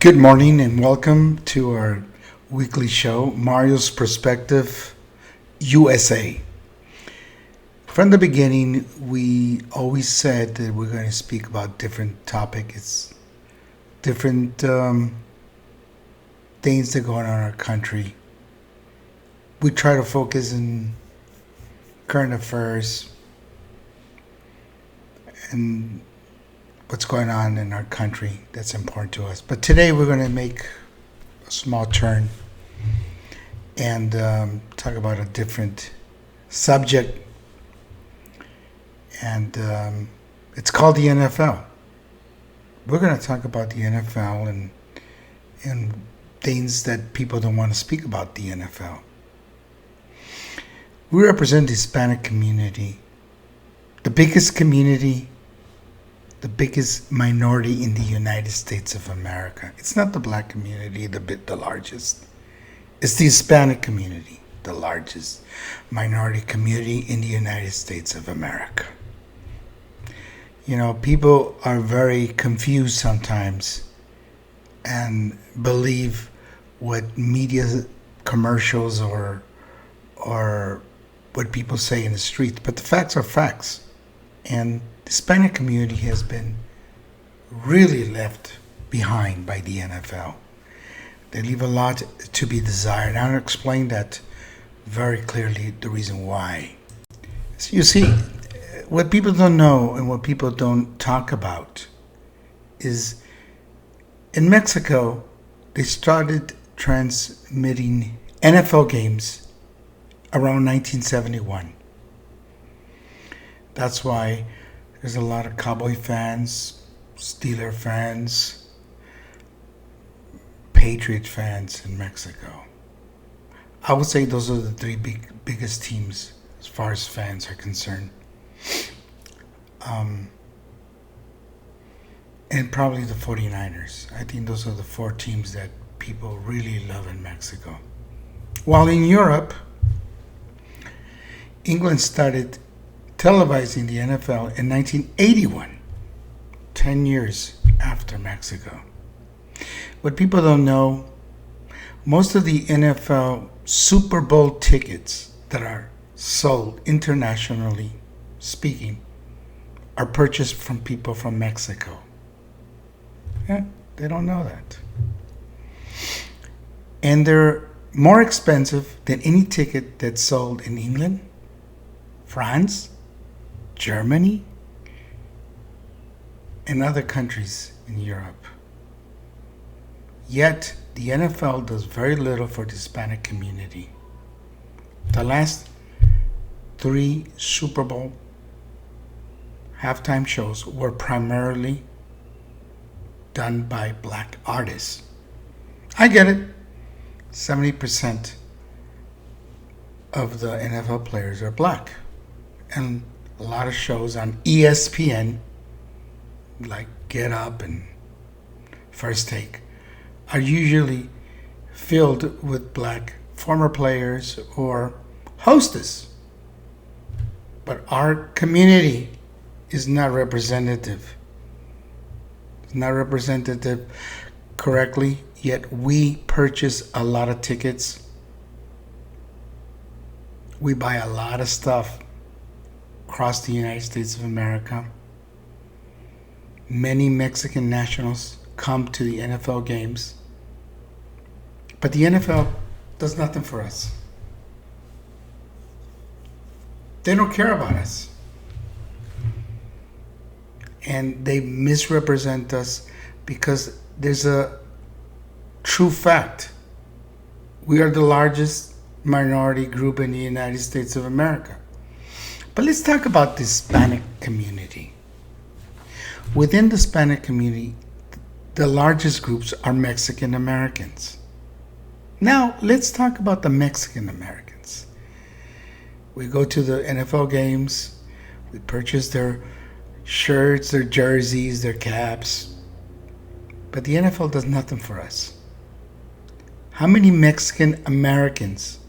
Good morning and welcome to our weekly show, Mario's Perspective USA. From the beginning, we always said that we're going to speak about different topics, different things that go on in our country. We try to focus on current affairs and what's going on in our country that's important to us. But today we're going to make a small turn and talk about a different subject, and it's called the NFL. We're going to talk about the NFL and things that people don't want to speak about the NFL. We represent the Hispanic community, the biggest community, the biggest minority in the United States of America. It's not the black community, the largest. It's the Hispanic community, the largest minority community in the United States of America. You know, people are very confused sometimes and believe what media commercials or what people say in the streets, but the facts are facts. And the Hispanic community has been really left behind by the NFL. They leave a lot to be desired. I'll explain that very clearly, the reason why. So you see, what people don't know and what people don't talk about is in Mexico, they started transmitting NFL games around 1971. That's why there's a lot of Cowboy fans, Steeler fans, Patriot fans in Mexico. I would say those are the three biggest teams as far as fans are concerned. And probably the 49ers. I think those are the four teams that people really love in Mexico. While in Europe, England started televising the NFL in 1981, 10 years after Mexico. What people don't know, most of the NFL Super Bowl tickets that are sold internationally speaking are purchased from people from Mexico. Yeah, they don't know that. And they're more expensive than any ticket that's sold in England, France, Germany, and other countries in Europe. Yet, the NFL does very little for the Hispanic community. The last 3 Super Bowl halftime shows were primarily done by black artists. I get it. 70% of the NFL players are black. And a lot of shows on ESPN, like Get Up and First Take, are usually filled with black former players or hostess. But our community is not representative. It's not representative correctly, yet we purchase a lot of tickets. We buy a lot of stuff across the United States of America. Many Mexican nationals come to the NFL games, but the NFL does nothing for us. They don't care about us. And they misrepresent us because there's a true fact. We are the largest minority group in the United States of America. But let's talk about the Hispanic community. Within the Hispanic community, the largest groups are Mexican Americans. Now, let's talk about the Mexican Americans. We go to the NFL games, we purchase their shirts, their jerseys, their caps, but the NFL does nothing for us. How many Mexican Americans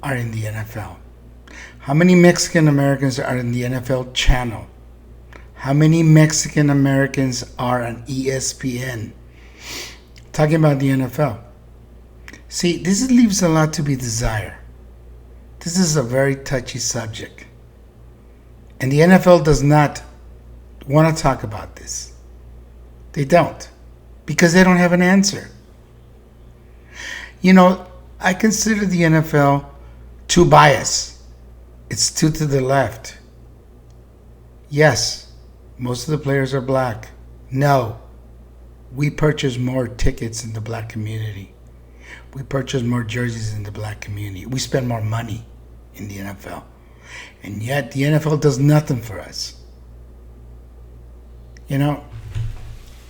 are in the NFL? How many Mexican Americans are in the NFL channel? How many Mexican Americans are on ESPN? talking about the NFL. See, this leaves a lot to be desired. This is a very touchy subject. And the NFL does not want to talk about this. They don't. Because they don't have an answer. You know, I consider the NFL too biased. It's too to the left. Yes, most of the players are black. No, we purchase more tickets in the black community. We purchase more jerseys in the black community. We spend more money in the NFL. And yet the NFL does nothing for us. You know,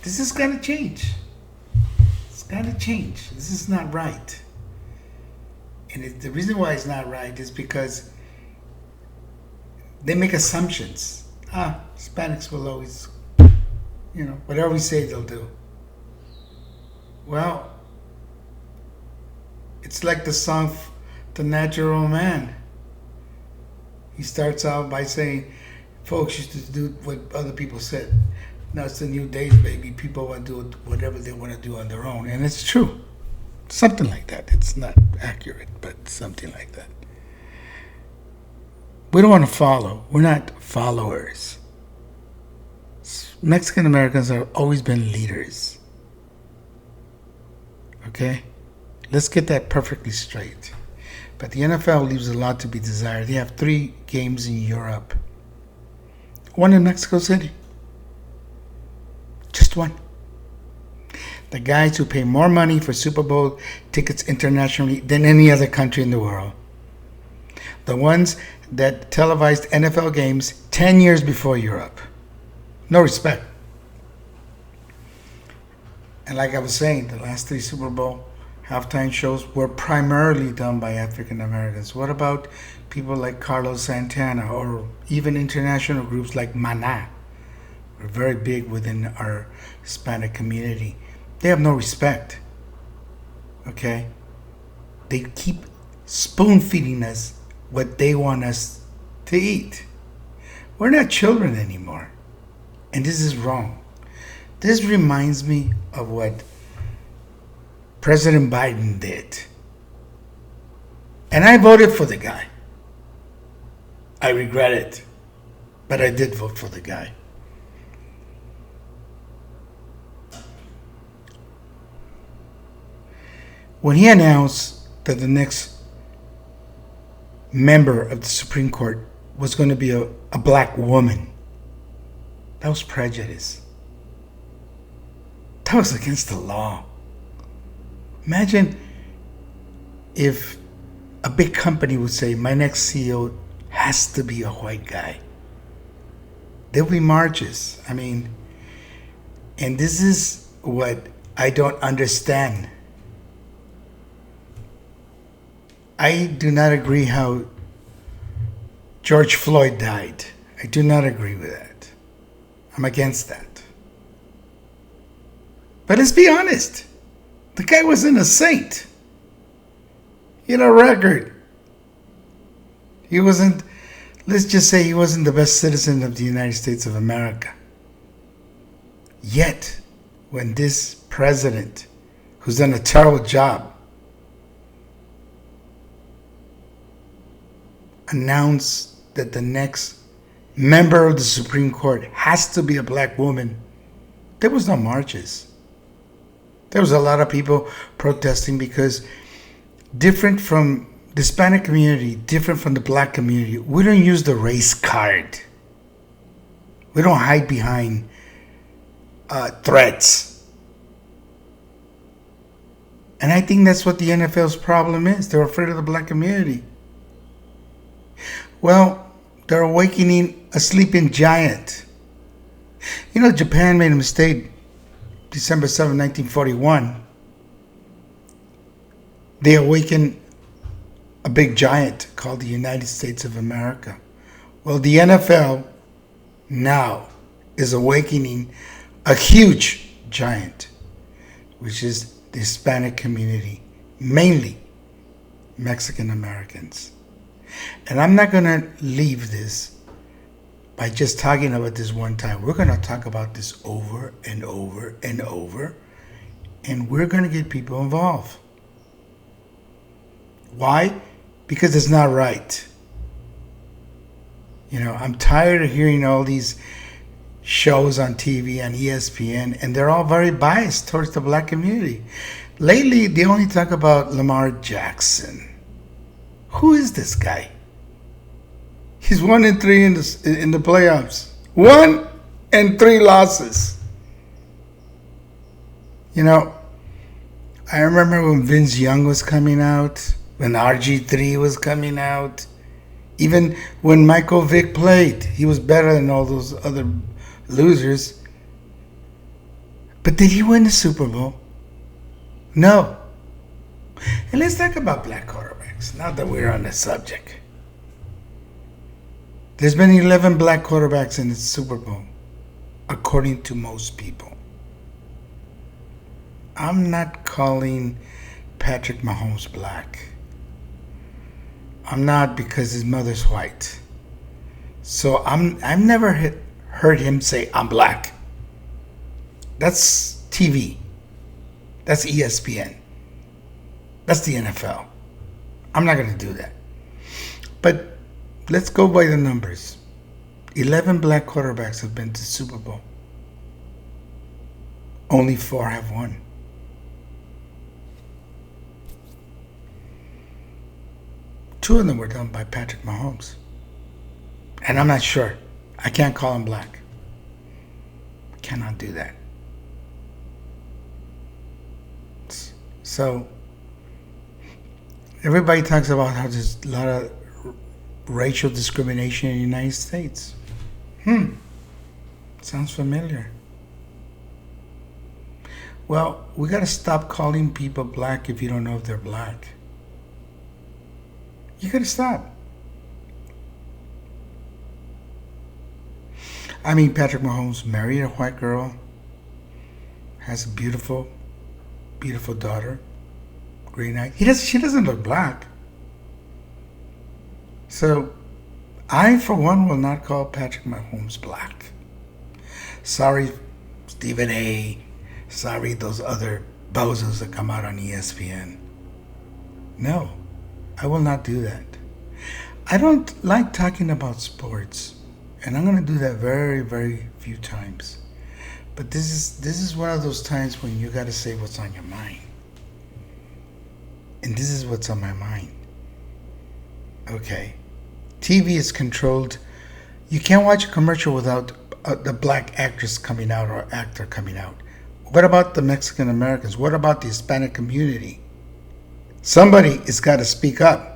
this is going to change. It's got to change. This is not right. And the reason why it's not right is because they make assumptions. Hispanics will always, whatever we say, they'll do. Well, it's like the song, The Natural Man. He starts out by saying, folks used to do what other people said. Now it's the new days, baby. People want to do whatever they want to do on their own. And it's true. Something like that. It's not accurate, but something like that. We don't want to follow. We're not followers. Mexican Americans have always been leaders. Okay? Let's get that perfectly straight. But the NFL leaves a lot to be desired. They have 3 games in Europe. 1 in Mexico City. Just 1. The guys who pay more money for Super Bowl tickets internationally than any other country in the world. The ones that televised NFL games 10 years before Europe. No respect. And like I was saying, the last 3 Super Bowl halftime shows were primarily done by African Americans. What about people like Carlos Santana or even international groups like Maná? We're very big within our Hispanic community. They have no respect. Okay? They keep spoon feeding us what they want us to eat. We're not children anymore. And this is wrong. This reminds me of what President Biden did. And I voted for the guy. I regret it. But I did vote for the guy. When he announced that the next member of the Supreme Court was going to be a black woman, that was prejudice. That was against the law. Imagine if a big company would say, my next CEO has to be a white guy. There'll be marches. And this is what I don't understand. I do not agree how George Floyd died. I do not agree with that. I'm against that. But let's be honest. The guy wasn't a saint. He had a record. He wasn't, let's just say he wasn't the best citizen of the United States of America. Yet, when this president, who's done a terrible job, announced that the next member of the Supreme Court has to be a black woman, there was no marches. There was a lot of people protesting because different from the Hispanic community, different from the black community, we don't use the race card. We don't hide behind threats. And I think that's what the NFL's problem is. They're afraid of the black community. Well, they're awakening a sleeping giant. Japan made a mistake. December 7, 1941. They awakened a big giant called the United States of America. Well, the NFL now is awakening a huge giant, which is the Hispanic community, mainly Mexican Americans. And I'm not going to leave this by just talking about this one time. We're going to talk about this over and over and over and we're going to get people involved. Why? Because it's not right. I'm tired of hearing all these shows on TV and ESPN, and they're all very biased towards the black community. Lately, they only talk about Lamar Jackson. Who is this guy? He's 1-3 in the playoffs. 1-3 losses. I remember when Vince Young was coming out, when RG3 was coming out, even when Michael Vick played, he was better than all those other losers. But did he win the Super Bowl? No. And let's talk about black quarterbacks, now that we're on the subject. There's been 11 black quarterbacks in the Super Bowl, according to most people. I'm not calling Patrick Mahomes black. I'm not, because his mother's white. So I've never heard him say, I'm black. That's TV. That's ESPN. That's the NFL. I'm not going to do that. But let's go by the numbers. 11 black quarterbacks have been to Super Bowl. Only 4 have won. Two of them were done by Patrick Mahomes. And I'm not sure. I can't call him black. I cannot do that. So, everybody talks about how there's a lot of racial discrimination in the United States. Sounds familiar. Well, we got to stop calling people black if you don't know if they're black. You got to stop. I mean, Patrick Mahomes married a white girl, has a beautiful, beautiful daughter, green eyes. She doesn't look black. So, I, for one, will not call Patrick Mahomes black. Sorry, Stephen A. Sorry, those other bozos that come out on ESPN. No, I will not do that. I don't like talking about sports, and I'm going to do that very, very few times. But this is one of those times when you got to say what's on your mind. And this is what's on my mind. Okay. TV is controlled. You can't watch a commercial without the black actress coming out or actor coming out. What about the Mexican Americans? What about the Hispanic community? Somebody has got to speak up.